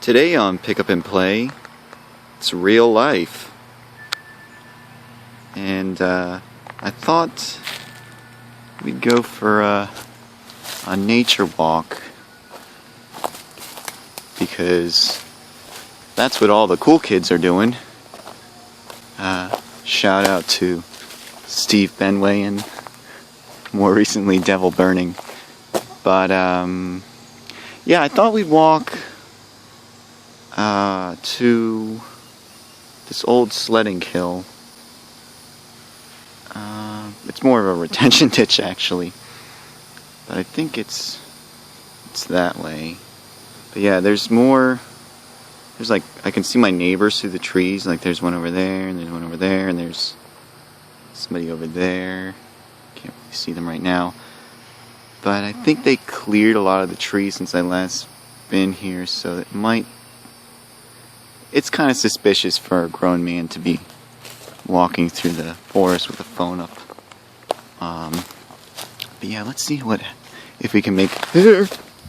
Today on Pick Up and Play, it's real life, and I thought we'd go for a nature walk because that's what all the cool kids are doing. Shout out to Steve Benway and more recently Devil Burning. But yeah, I thought we'd walk to this old sledding hill. It's more of a retention ditch actually, but I think it's that way. But yeah, there's like, I can see my neighbors through the trees. Like there's one over there, and there's one over there, and there's somebody over there. Can't really see them right now. But I think they cleared a lot of the trees since I last been here, so it's kind of suspicious for a grown man to be walking through the forest with a phone up. But yeah, let's see if we can make.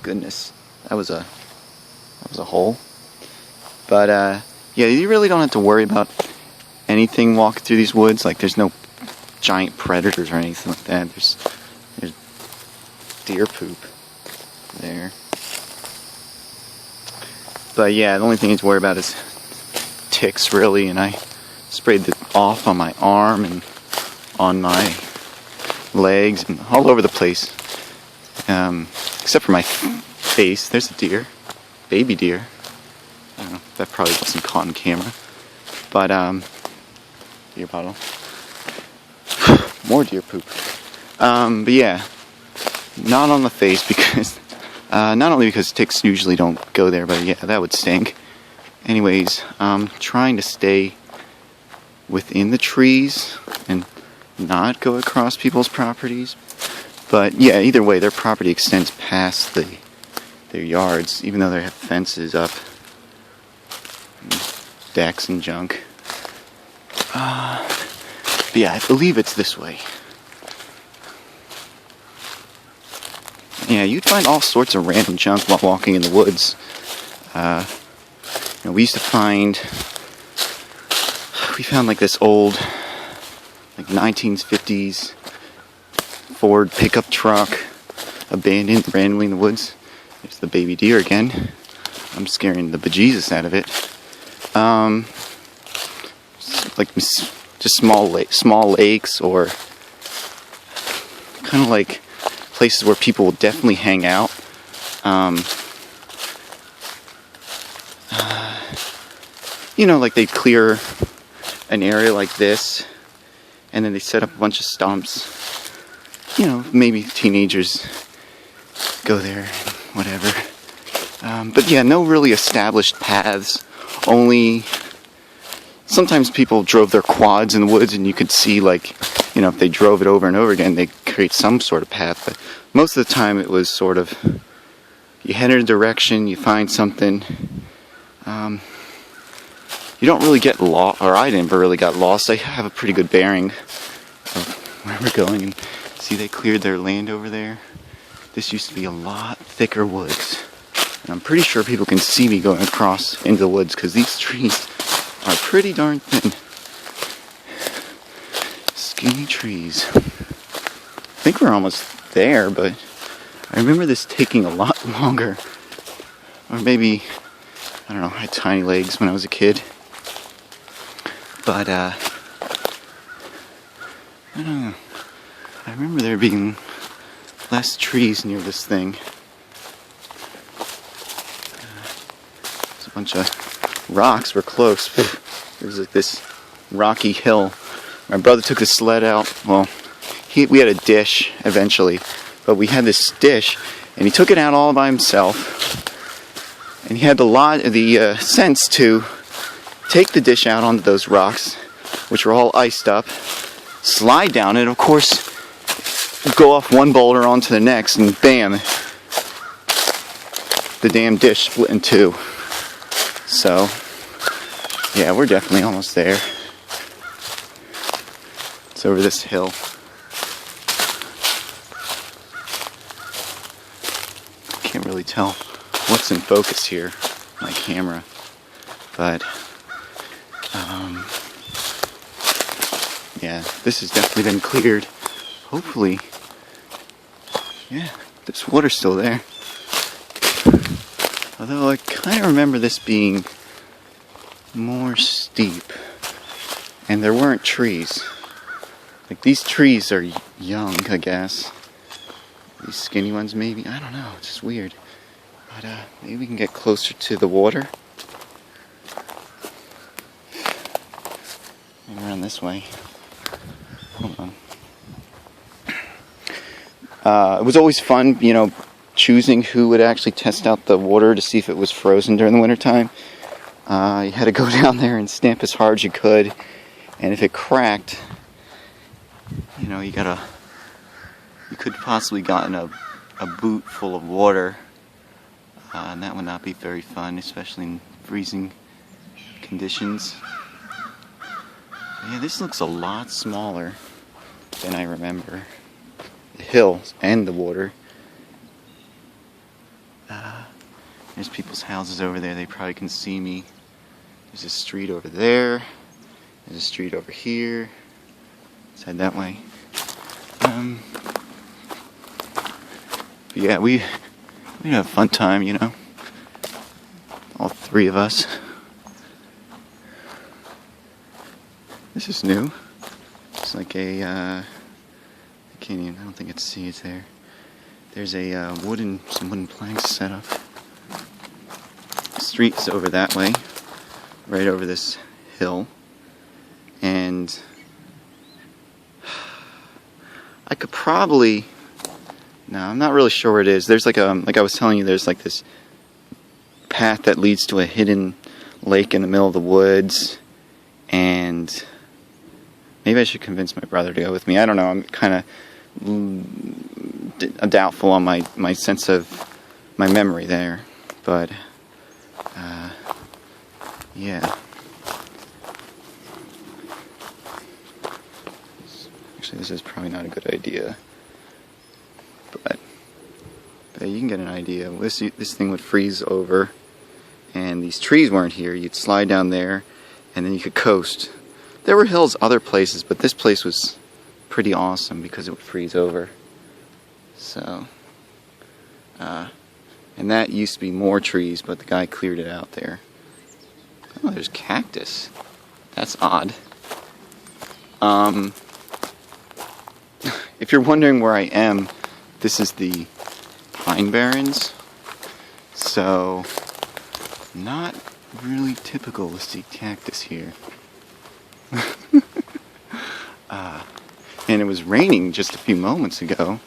Goodness, that was a hole. But yeah, you really don't have to worry about anything walking through these woods. Like there's no giant predators or anything like that. There's deer poop there. But yeah, the only thing to worry about is ticks really, and I sprayed it off on my arm and on my legs and all over the place, except for my face. There's a deer, baby deer. I don't know, that probably wasn't caught on camera, but beer bottle, more deer poop. But yeah, not on the face because not only because ticks usually don't go there, but yeah, that would stink. Anyways, trying to stay within the trees and not go across people's properties. But yeah, either way, their property extends past their yards, even though they have fences up, decks and junk. But yeah, I believe it's this way. Yeah, you'd find all sorts of random junk while walking in the woods. We used to we found like this old, like 1950s Ford pickup truck, abandoned randomly in the woods. There's the baby deer again. I'm scaring the bejesus out of it. Like just small lakes, or kind of like places where people will definitely hang out. Like they clear an area like this, and then they set up a bunch of stumps. Maybe teenagers go there, whatever. But yeah, no really established paths. Only sometimes people drove their quads in the woods, and you could see, like, if they drove it over and over again, they'd create some sort of path. But most of the time it was sort of, you head in a direction, you find something. You don't really get lost, or I never really got lost. I have a pretty good bearing of where we're going. And see, they cleared their land over there. This used to be a lot thicker woods. And I'm pretty sure people can see me going across into the woods because these trees are pretty darn thin. Skinny trees. I think we're almost there, but I remember this taking a lot longer. Or maybe, I don't know, I had tiny legs when I was a kid. But, I don't know. I remember there being less trees near this thing. There's a bunch of rocks. We're close. There's like this rocky hill. My brother took the sled out. Well, we had a dish eventually, but we had this dish, and he took it out all by himself. And he had the sense to take the dish out onto those rocks, which were all iced up, slide down it, of course, go off one boulder onto the next, and bam, the damn dish split in two. So, yeah, we're definitely almost there. It's over this hill. Can't really tell what's in focus here. my camera. But yeah, this has definitely been cleared. Hopefully, yeah, this water's still there. Although I kind of remember this being more steep, and there weren't trees. Like, these trees are young, I guess. These skinny ones, maybe. I don't know. It's just weird. But maybe we can get closer to the water. Maybe around this way. Hold on. It was always fun, you know, choosing who would actually test out the water to see if it was frozen during the wintertime. You had to go down there and stamp as hard as you could. And if it cracked, you know, you could possibly gotten a boot full of water, and that would not be very fun, especially in freezing conditions. But yeah, this looks a lot smaller than I remember. The hills and the water. There's people's houses over there. They probably can see me. There's a street over there. There's a street over here. Let's head that way. But yeah, we had a fun time, you know. All three of us. This is new. It's like a, I don't think it's see, it's there. There's a some wooden planks set up. The street's over that way, right over this hill. And I could probably, no, I'm not really sure where it is. There's like I was telling you, there's like this path that leads to a hidden lake in the middle of the woods, and maybe I should convince my brother to go with me. I don't know, I'm kind of doubtful on my sense of my memory there, but yeah. Actually, this is probably not a good idea, but you can get an idea. This thing would freeze over, and these trees weren't here. You'd slide down there, and then you could coast. There were hills other places, but this place was pretty awesome because it would freeze over. So, and that used to be more trees, but the guy cleared it out there. Oh, there's cactus. That's odd. If you're wondering where I am, this is the Pine Barrens. So, not really typical to see cactus here. And it was raining just a few moments ago.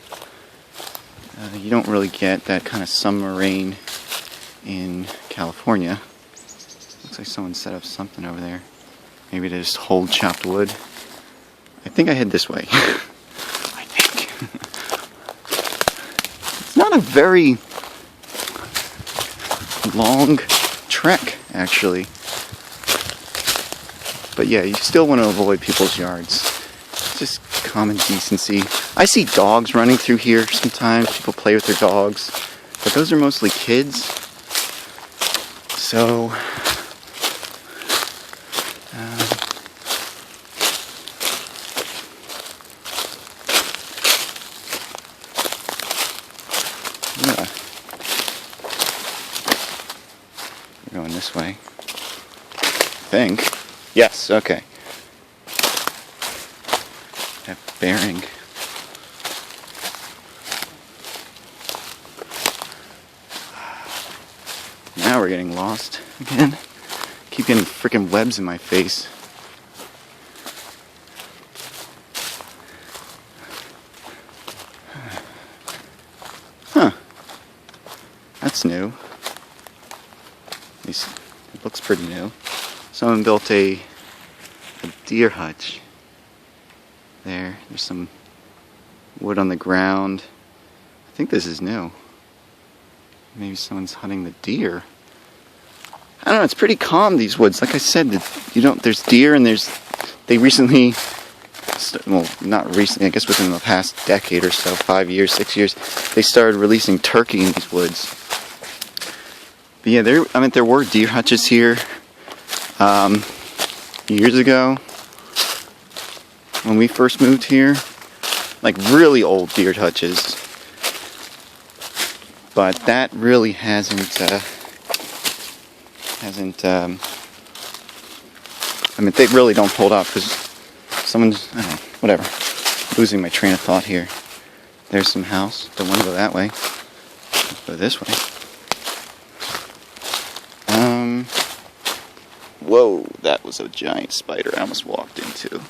You don't really get that kind of summer rain in California. Looks like someone set up something over there. Maybe to just hold chopped wood. I think I head this way. I think. It's not a very long trek, actually. But yeah, you still want to avoid people's yards. It's just common decency. I see dogs running through here sometimes. People play with their dogs. But those are mostly kids. So, yeah. We're going this way. I think. Yes, okay. That bearing. Now we're getting lost again. Keep getting freaking webs in my face. Huh. That's new. At least it looks pretty new. Someone built a deer hutch. There's some wood on the ground. I think this is new. Maybe someone's hunting the deer. I don't know, it's pretty calm, these woods. Like I said, there's deer, and they recently, well, not recently, I guess within the past decade or so, 5 years, 6 years, they started releasing turkey in these woods. But yeah, there were deer hutches here years ago when we first moved here, like really old deer hutches. But that really hasn't. I mean, they really don't hold up because someone's. I don't know, whatever. Losing my train of thought here. There's some house. Don't want to go that way. Let's go this way. Whoa, that was a giant spider I almost walked into.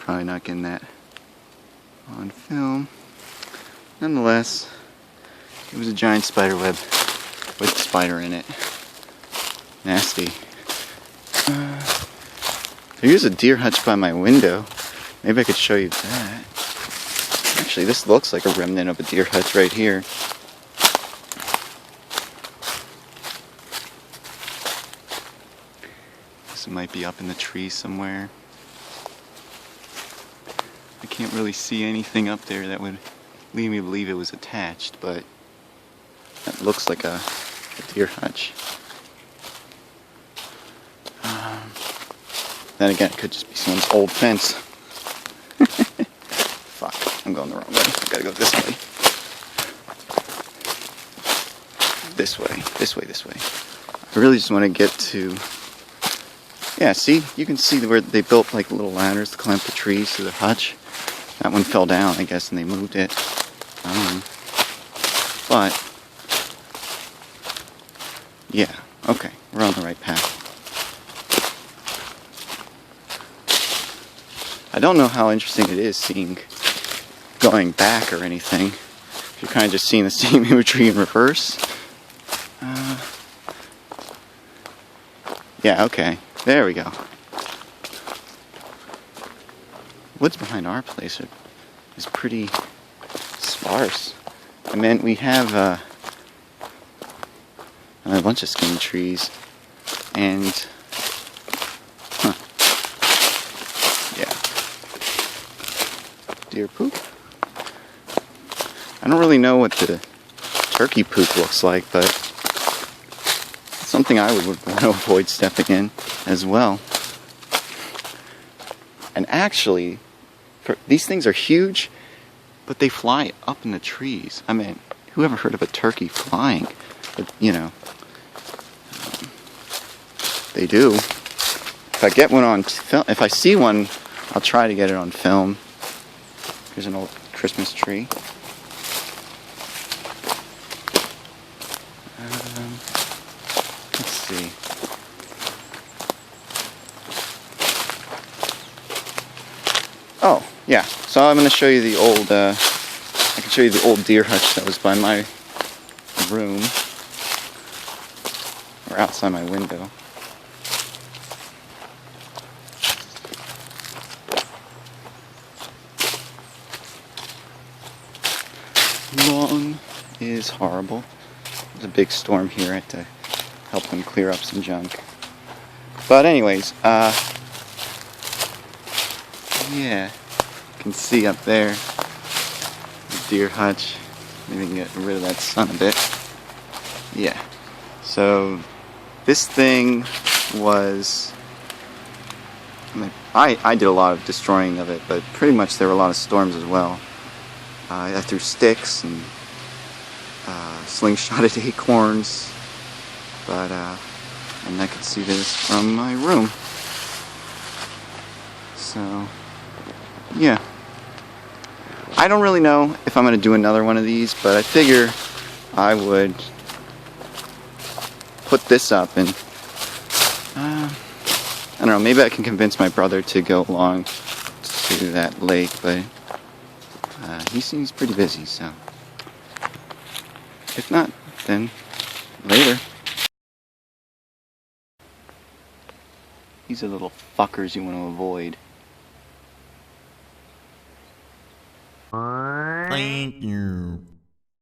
Probably not getting that on film. Nonetheless, it was a giant spider web with a spider in it. Nasty. Here's a deer hutch by my window. Maybe I could show you that. Actually, this looks like a remnant of a deer hutch right here. This might be up in the tree somewhere. I can't really see anything up there that would lead me to believe it was attached, but that looks like a deer hutch. Then again, it could just be someone's old fence. Fuck, I'm going the wrong way. I gotta go this way. This way, this way, this way. I really just want to get to... Yeah, see? You can see where they built like little ladders to climb up the trees to the hutch. That one fell down, I guess, and they moved it. But... yeah, okay, we're on the right path. I don't know how interesting it is seeing, going back or anything. If you're kind of just seeing the same imagery in reverse. Yeah, okay. There we go. Woods behind our place is pretty sparse. I mean, we have a bunch of skinny trees, and yeah, deer poop. I don't really know what the turkey poop looks like, but it's something I would want to avoid stepping in as well. And actually, these things are huge, but they fly up in the trees. I mean, who ever heard of a turkey flying? But, you know, they do. If I get one on film, if I see one, I'll try to get it on film. Here's an old Christmas tree. Let's see. Oh, yeah. So I'm going to show you the old, I can show you the old deer hutch that was by my room, or outside my window. Lawn is horrible. There's a big storm here. I had to help them clear up some junk. But anyways, yeah, you can see up there the deer hutch. Maybe we can get rid of that sun a bit. Yeah. So this thing was, I mean, I did a lot of destroying of it, but pretty much there were a lot of storms as well. I threw sticks and slingshotted acorns, but and I could see this from my room. So yeah, I don't really know if I'm going to do another one of these, but I figure I would put this up and I don't know, maybe I can convince my brother to go along to that lake, but he seems pretty busy, so if not, then later. These are little fuckers you want to avoid. Thank you.